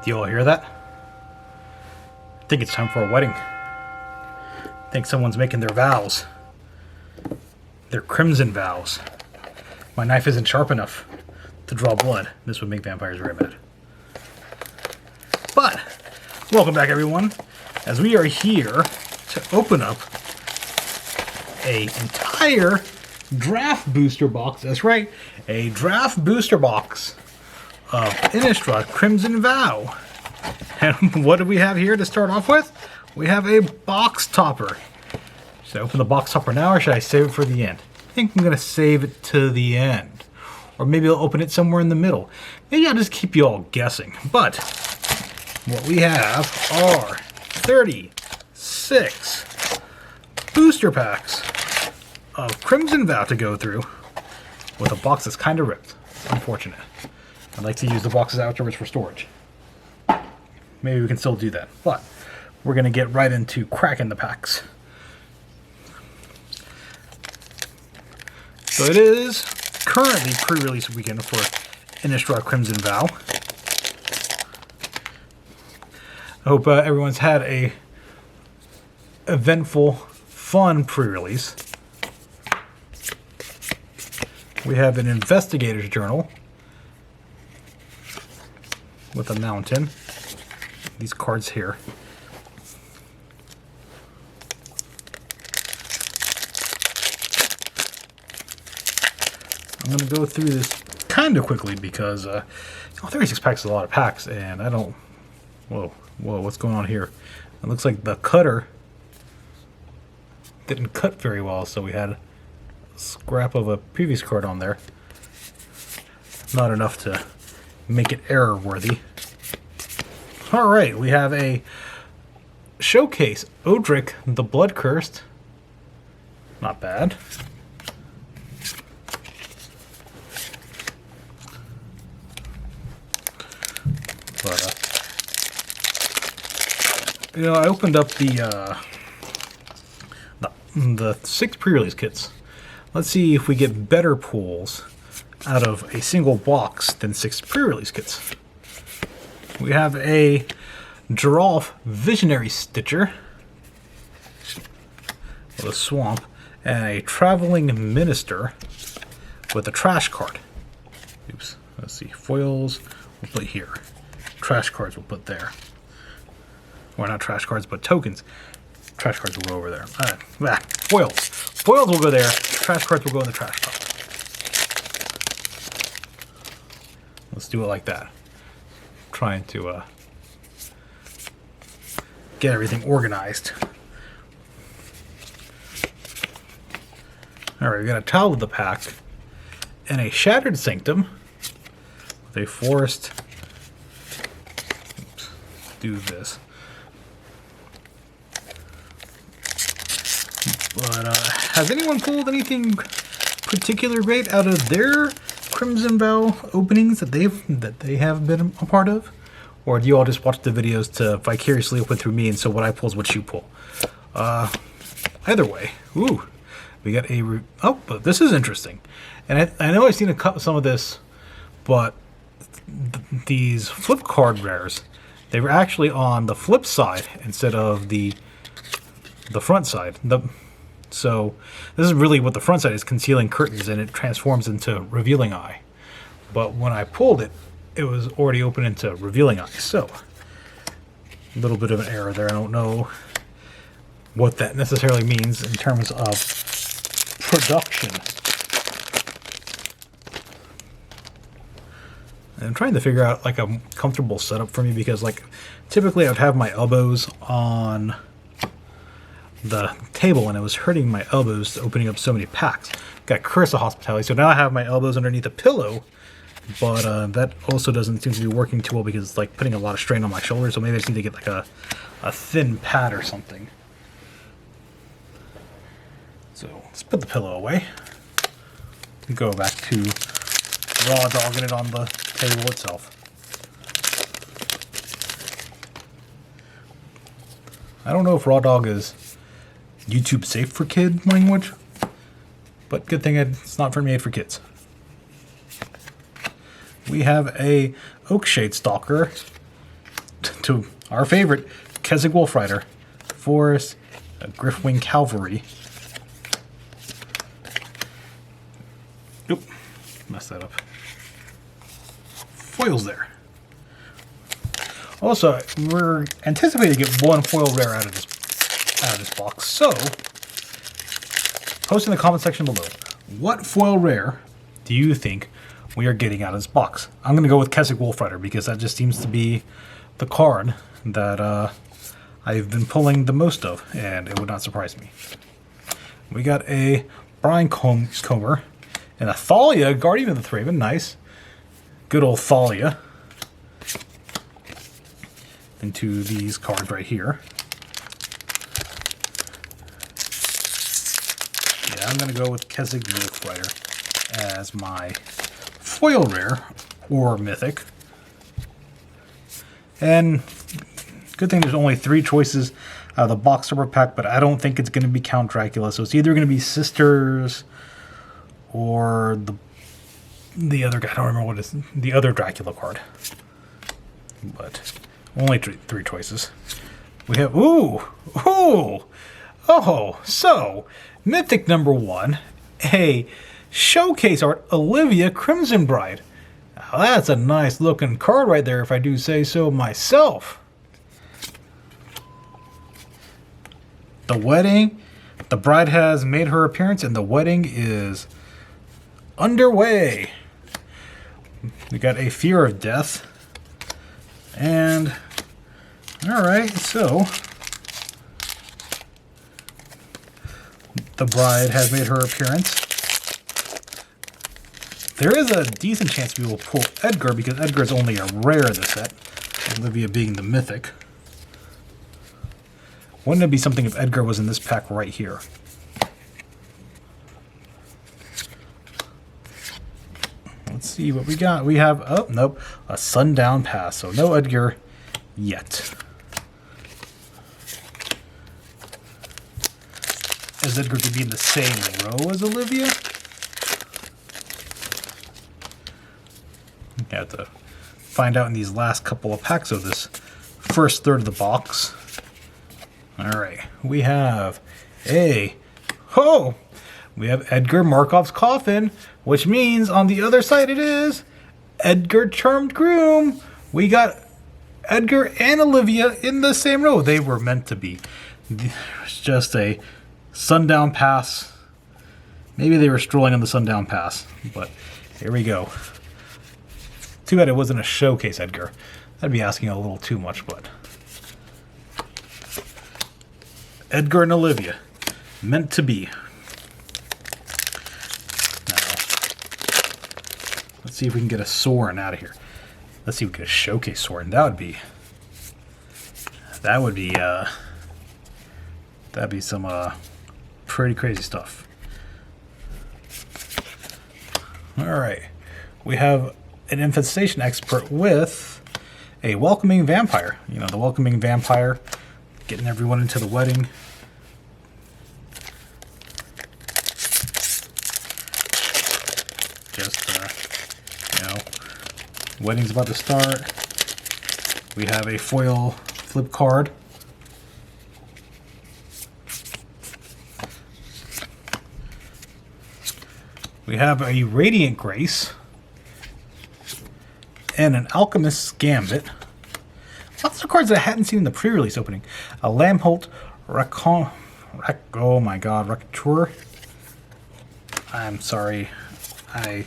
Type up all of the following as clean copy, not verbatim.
Do you all hear that? I think it's time for a wedding. I think someone's making their vows. Their crimson vows. My knife isn't sharp enough to draw blood. This would make vampires very mad. But, welcome back everyone, as we are here to open up a entire draft booster box. That's right, a draft booster box of Innistrad Crimson Vow. And what do we have here to start off with? We have a box topper. Should I open the box topper now or should I save it for the end? I think I'm going to save it to the end. Or maybe I'll open it somewhere in the middle. Maybe I'll just keep you all guessing. But what we have are 36 booster packs of Crimson Vow to go through with a box that's kind of ripped. Unfortunate. I'd like to use the boxes afterwards for storage. Maybe we can still do that. But we're going to get right into cracking the packs. So it is currently pre-release weekend for Innistrad Crimson Vow. I hope everyone's had a eventful, fun pre-release. We have an investigator's journal with a mountain. These cards here. I'm going to go through this kind of quickly because 36 packs is a lot of packs, and I don't... Whoa, what's going on here? It looks like the cutter didn't cut very well, so we had a scrap of a previous card on there. Not enough to make it error-worthy. Alright, we have a showcase. Odric the Blood Cursed. Not bad. But, I opened up the 6 pre-release kits. Let's see if we get better pulls out of a single box than 6 pre-release kits. We have a Giraffe Visionary Stitcher with a swamp and a Traveling Minister with a trash card. Oops. Let's see. Foils we'll put here. Trash cards we'll put there. Or not trash cards, but tokens. Trash cards will go over there. Foils. Foils will go there. Trash cards will go in the trash pile. Let's do it like that. Trying to get everything organized. Alright, we got a Towel of the Pack and a Shattered Sanctum with a Forest. Oops, do this. But has anyone pulled anything particular great out of their Crimson Vow openings that they have been a part of? Or do you all just watch the videos to vicariously open through me, and so what I pull is what you pull? Either way. Ooh. We got a... Oh, but this is interesting. And I know I've seen some of this, but these flip card rares, they were actually on the flip side instead of the front side. So this is really what the front side is, Concealing Curtains, and it transforms into Revealing Eye. But when I pulled it, it was already open into Revealing Eye. So a little bit of an error there. I don't know what that necessarily means in terms of production. And I'm trying to figure out like a comfortable setup for me, because like typically I would have my elbows on the table and it was hurting my elbows opening up so many packs. Got Curse of Hospitality, so now I have my elbows underneath a pillow, but that also doesn't seem to be working too well because it's like putting a lot of strain on my shoulders, so maybe I just need to get like a thin pad or something. So let's put the pillow away. Go back to raw dogging it on the table itself. I don't know if raw dog is YouTube safe for kid language, but good thing it's not made for kids. We have a Oakshade Stalker to our favorite, Keswick Wolf Rider, Forest, Griffwing Cavalry. Oop, messed that up. Foils there. Also, we're anticipating to get one foil rare out of this box. So, post in the comment section below, what foil rare do you think we are getting out of this box? I'm going to go with Keswick Wolf Rider because that just seems to be the card that I've been pulling the most of, and it would not surprise me. We got a Brian Comer and a Thalia, Guardian of the Thraben. Nice. Good old Thalia. Into these cards right here. Yeah, I'm going to go with Keswick Wolf Rider as my foil rare or mythic. And good thing there's only 3 choices out of the box super pack, but I don't think it's going to be Count Dracula. So it's either going to be Sisters or the other guy. I don't remember what is the other Dracula card. But only 3 choices. We have so mythic number 1, a showcase art Olivia Crimson Bride. Now, that's a nice looking card right there, if I do say so myself. The wedding, the bride has made her appearance, and the wedding is underway. We got a Fear of Death. And, alright, so the bride has made her appearance. There is a decent chance we will pull Edgar, because Edgar is only a rare in the set, Olivia being the mythic. Wouldn't it be something if Edgar was in this pack right here? Let's see what we got. We have, oh, nope, a Sundown Pass. So no Edgar yet. Is Edgar to be in the same row as Olivia? We have to find out in these last couple of packs of this first third of the box. Alright, we have we have Edgar Markov's Coffin, which means on the other side it is Edgar Charmed Groom. We got Edgar and Olivia in the same row. They were meant to be. It's just a Sundown Pass. Maybe they were strolling on the Sundown Pass, but here we go. Too bad it wasn't a showcase Edgar. That'd be asking a little too much, but Edgar and Olivia, meant to be. Now, let's see if we can get a Sorin out of here. Let's see if we can get a showcase Sorin. That'd be some pretty crazy stuff. All right, we have an infestation expert with a welcoming vampire. You know, the welcoming vampire, getting everyone into the wedding. Just, wedding's about to start. We have a foil flip card. We have a Radiant Grace and an Alchemist's Gambit. Lots of cards that I hadn't seen in the pre-release opening. A Lamholt oh my god, Raconteur. I'm sorry. I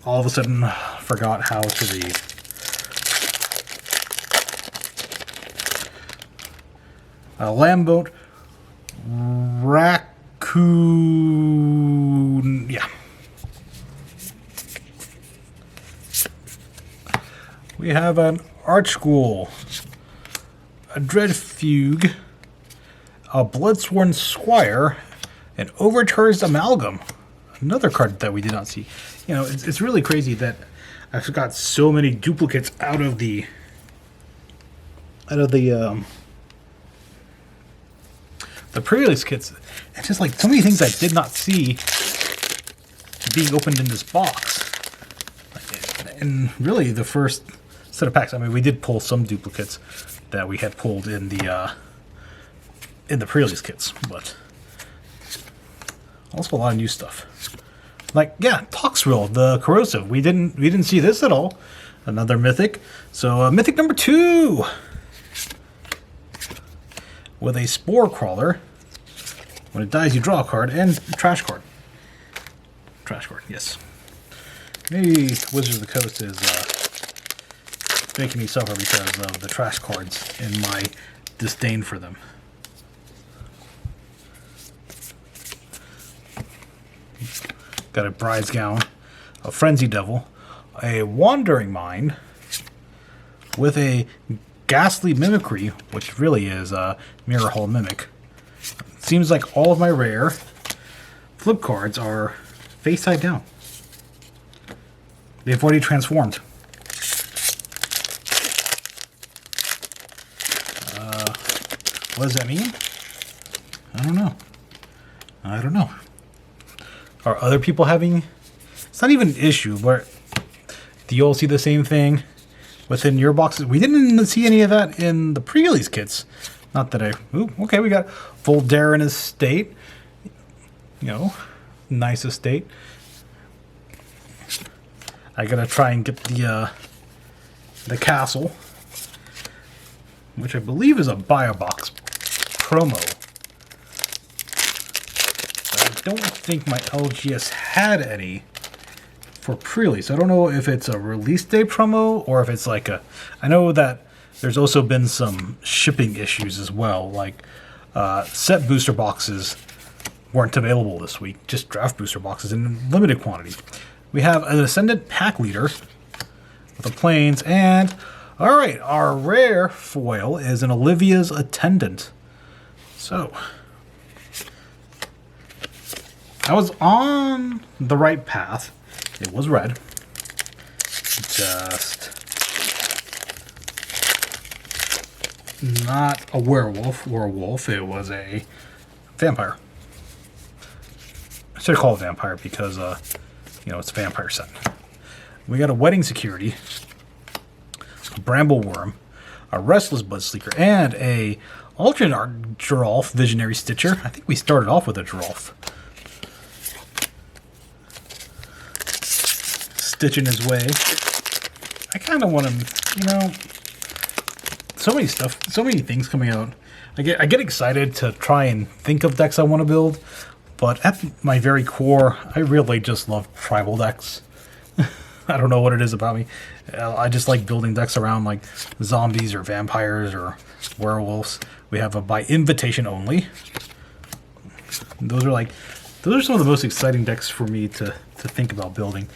all of a sudden forgot how to read. A Lamboat Raccoon. Yeah. We have an Archghoul, a Dreadfugue, a Bloodsworn Squire, an Overcharged Amalgam. Another card that we did not see. You know, it's really crazy that I've got so many duplicates out of the pre-release kits. It's just like so many things I did not see being opened in this box. And really, the first set of packs. I mean, we did pull some duplicates that we had pulled in the pre-release kits, but also a lot of new stuff. Like, yeah, Toxrill, the corrosive. We didn't see this at all. Another mythic. So mythic number 2 with a spore crawler. When it dies, you draw a card and trash card. Trash card, yes. Maybe Wizards of the Coast is making me suffer because of the trash cards and my disdain for them. Got a Bride's Gown, a Frenzy Devil, a Wandering Mind, with a Ghastly Mimicry, which really is a Mirror Hall Mimic. Seems like all of my rare flip cards are face side down. They've already transformed. What does that mean? I don't know. I don't know. Are other people having... It's not even an issue, but do you all see the same thing within your boxes? We didn't see any of that in the pre-release kits. Not that I... Ooh, okay, we got Voldaren Estate. You know, nice estate. I gotta try and get the castle, which I believe is a Biobox promo. But I don't think my LGS had any for pre-release. I don't know if it's a release day promo or if it's like a... I know that there's also been some shipping issues as well, like set booster boxes weren't available this week, just draft booster boxes in limited quantity. We have an Ascendant Pack Leader with the Plains, and alright, our rare foil is an Olivia's Attendant. So, I was on the right path. It was red. Just not a werewolf or a wolf. It was a vampire. I should call it vampire because, you know, it's a vampire set. We got a Wedding Security, a Bramble Worm, a Restless Bloodseeker, and a alternate Giralf Visionary Stitcher. I think we started off with a Giralf. Stitching his way. I kind of want to, you know, so many stuff, so many things coming out. I get excited to try and think of decks I want to build, but at my very core, I really just love tribal decks. I don't know what it is about me. I just like building decks around like zombies or vampires or werewolves. We have a by invitation only. Those are some of the most exciting decks for me to think about building.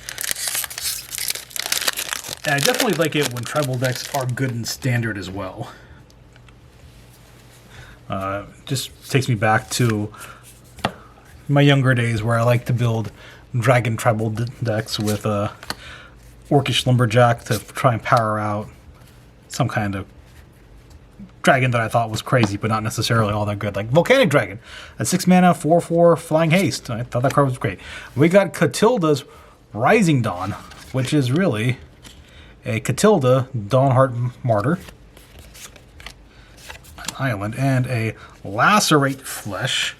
And I definitely like it when tribal decks are good and standard as well. Just takes me back to my younger days where I like to build dragon tribal decks with Orcish Lumberjack to try and power out some kind of dragon that I thought was crazy, but not necessarily all that good. Like Volcanic Dragon, a 6 mana, 4/4 Flying Haste. I thought that card was great. We got Catilda's Rising Dawn, which is really a Catilda Dawnheart Martyr, an island, and a Lacerate Flesh.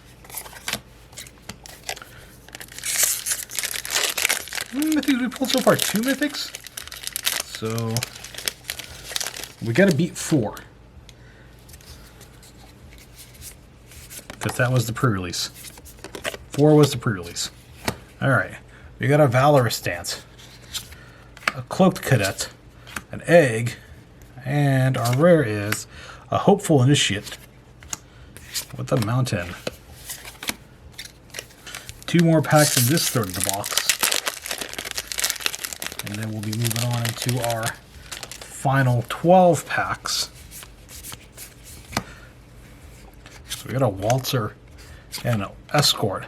How many mythics did we pull so far? 2 mythics? So we gotta beat 4. Because that was the pre-release. 4 was the pre-release. Alright. We got a Valorous Stance, a Cloaked Cadet, an Egg, and our rare is a Hopeful Initiate with a Mountain. 2 more packs in this third of the box. And then we'll be moving on into our final 12 packs. So we got a Waltzer and an Escort,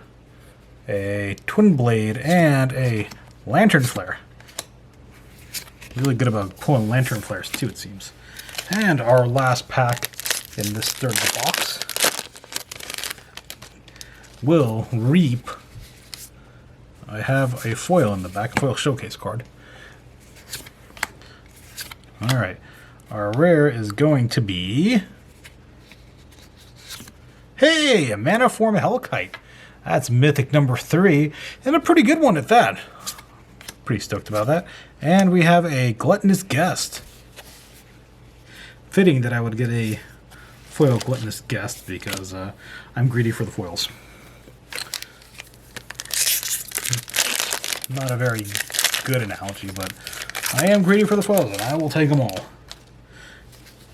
a Twin Blade, and a Lantern Flare. Really good about pulling Lantern Flares too, it seems. And our last pack in this third of the box will Reap. I have a foil in the back, a foil showcase card. All right. Our rare is going to be... Hey, a Maniform Hellkite. That's mythic number 3, and a pretty good one at that. Pretty stoked about that. And we have a Gluttonous Guest. Fitting that I would get a foil Gluttonous Guest because I'm greedy for the foils. Not a very good analogy, but I am greedy for the foils, and I will take them all.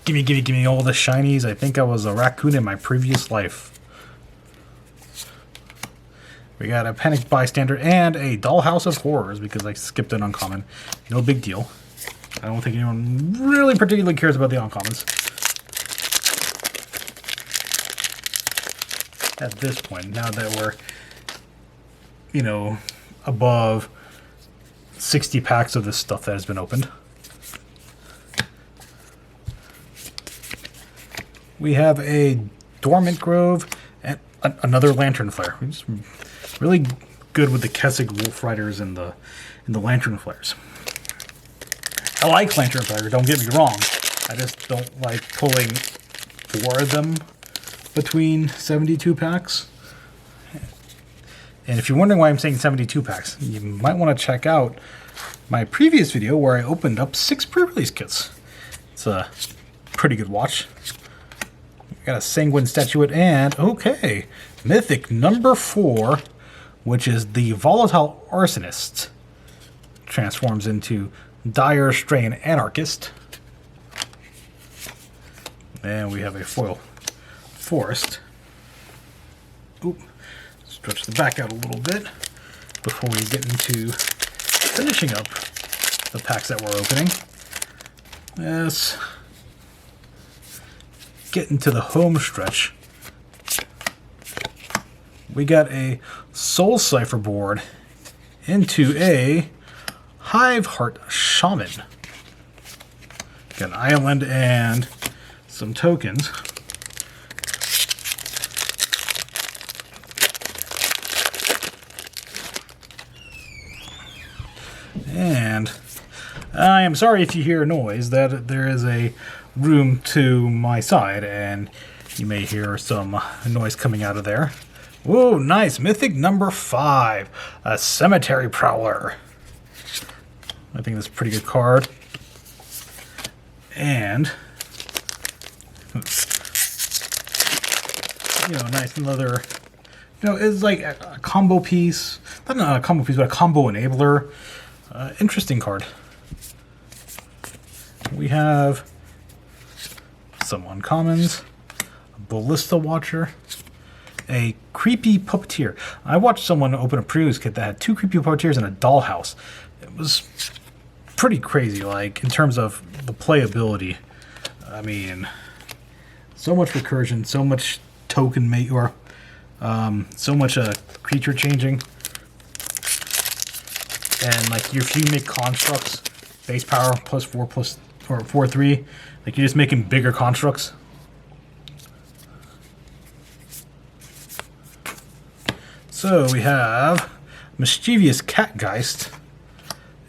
Gimme, gimme, gimme all the shinies. I think I was a raccoon in my previous life. We got a Panicked Bystander and a Dollhouse of Horrors because I skipped an uncommon. No big deal. I don't think anyone really particularly cares about the uncommons at this point, now that we're, you know, above 60 packs of this stuff that has been opened. We have a Dormant Grove and another Lantern Flare. We're just really good with the Kessig Wolf Riders and the Lantern Flares. I like Lantern Flare, don't get me wrong. I just don't like pulling 4 of them between 72 packs. And if you're wondering why I'm saying 72 packs, you might want to check out my previous video where I opened up 6 pre-release kits. It's a pretty good watch. Got a Sanguine Statuette and, okay, mythic number 4, which is the Volatile Arsonist. Transforms into Dire Strain Anarchist. And we have a foil Forest. Oop. Stretch the back out a little bit before we get into finishing up the packs that we're opening. Let's get into the home stretch. We got a Soul Cipher board into a Hiveheart Shaman. Got an island and some tokens. And I am sorry if you hear a noise, that there is a room to my side and you may hear some noise coming out of there. Whoa, nice. Mythic number 5, a Cemetery Prowler. I think that's a pretty good card. And, you know, nice another, you know, it's like a combo piece. Not a combo piece, but a combo enabler. Interesting card. We have some uncommons, a Ballista Watcher, a Creepy Puppeteer. I watched someone open a pre-release kit that had 2 Creepy Puppeteers and a Dollhouse. It was pretty crazy, like, in terms of the playability. I mean, so much recursion, so much token mate, or so much creature changing. And like if you make constructs, base power +4 or 4/3, like you're just making bigger constructs. So we have Mischievous Catgeist,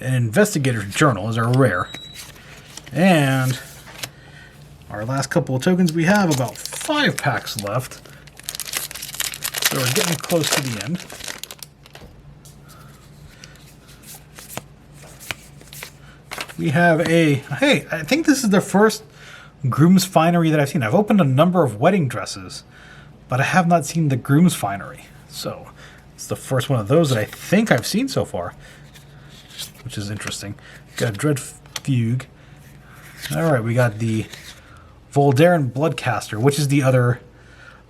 an Investigator's Journal is our rare, and our last couple of tokens. We have about 5 packs left, so we're getting close to the end. We have a, hey, I think this is the first Groom's Finery that I've seen. I've opened a number of wedding dresses, but I have not seen the Groom's Finery. So it's the first one of those that I think I've seen so far, which is interesting. Got a Dread Fugue. All right, we got the Voldaren Bloodcaster, which is the other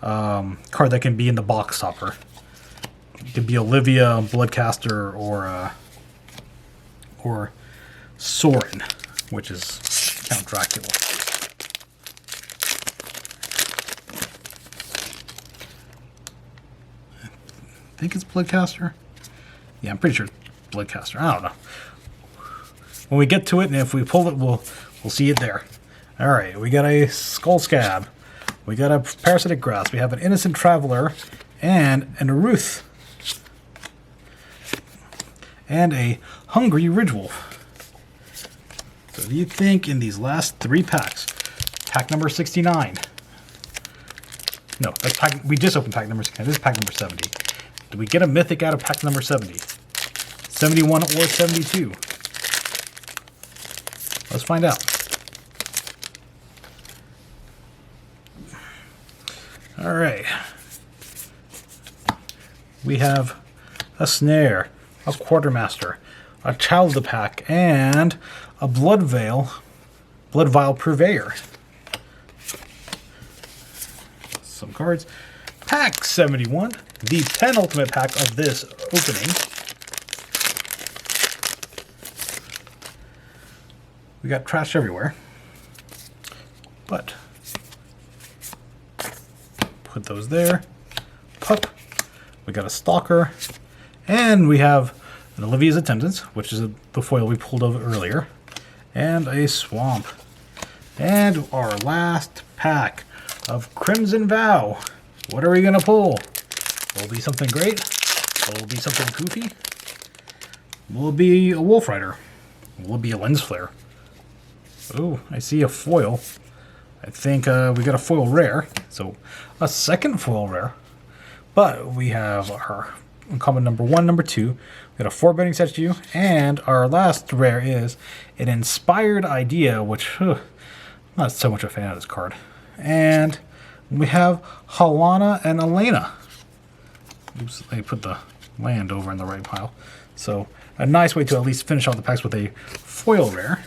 card that can be in the box topper. It could be Olivia, Bloodcaster, or Sorin, which is Count Dracula. I think it's Bloodcaster. Yeah, I'm pretty sure it's Bloodcaster. I don't know. When we get to it, and if we pull it, we'll see it there. All right, we got a Skull Scab. We got a Parasitic Grass. We have an Innocent Traveler and an Aruth. And a Hungry Ridgewolf. So what do you think in these last 3 packs? Pack number 69. No, that's pack, we just opened pack number 69. This is pack number 70. Did we get a mythic out of pack number 70? 71 or 72? Let's find out. All right. We have a Snare, a Quartermaster, a Child of the Pack, and a Blood Vial Purveyor. Some cards. Pack 71, the penultimate pack of this opening. We got trash everywhere, but put those there. Pup. We got a Stalker, and we have an Olivia's Attendance, which is the foil we pulled over earlier, and a Swamp. And our last pack of Crimson Vow. What are we gonna pull? Will it be something great? Will it be something goofy? Will it be a Wolf Rider? Will it be a Lens Flare? Oh, I see a foil. I think we got a foil rare, so a second foil rare. But we have our uncommon number 1, number 2. We got a Foreboding Statue, and our last rare is an Inspired Idea, which I'm not so much a fan of this card. And we have Halana and Elena. Oops, they put the land over in the right pile. So a nice way to at least finish off the packs with a foil rare.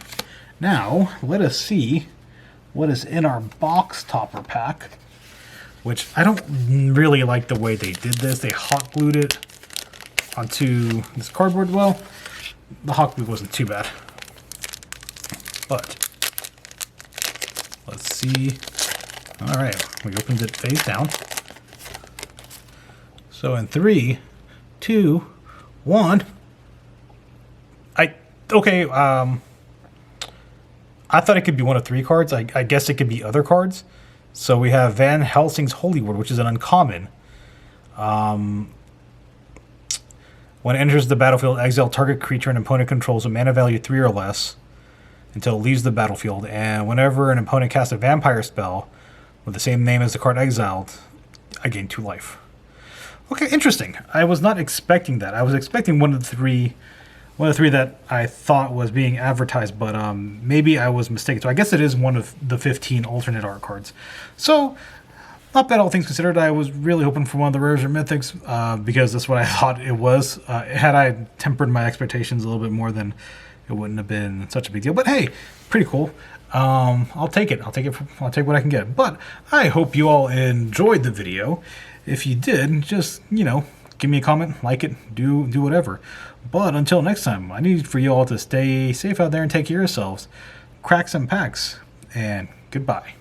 Now, let us see what is in our box topper pack, which I don't really like the way they did this. They hot glued it onto this cardboard. Well, the hot glue wasn't too bad, but let's see. All right, we opened it face down. So in 3, 2, 1. Okay. I thought it could be one of 3 cards. I guess it could be other cards. So we have Van Helsing's Holy Word, which is an uncommon. When it enters the battlefield, exile target creature an opponent controls a mana value 3 or less until it leaves the battlefield. And whenever an opponent casts a vampire spell with the same name as the card exiled, I gain 2 life. Okay, interesting. I was not expecting that. I was expecting one of the three that I thought was being advertised, but maybe I was mistaken. So I guess it is one of the 15 alternate art cards. So, not bad, all things considered. I was really hoping for one of the rares or mythics, because that's what I thought it was. Had I tempered my expectations a little bit more, then it wouldn't have been such a big deal. But hey, pretty cool. I'll take it. I'll take what I can get. But I hope you all enjoyed the video. If you did, just, give me a comment, like it, do whatever. But until next time, I need for you all to stay safe out there and take care of yourselves. Crack some packs, and goodbye.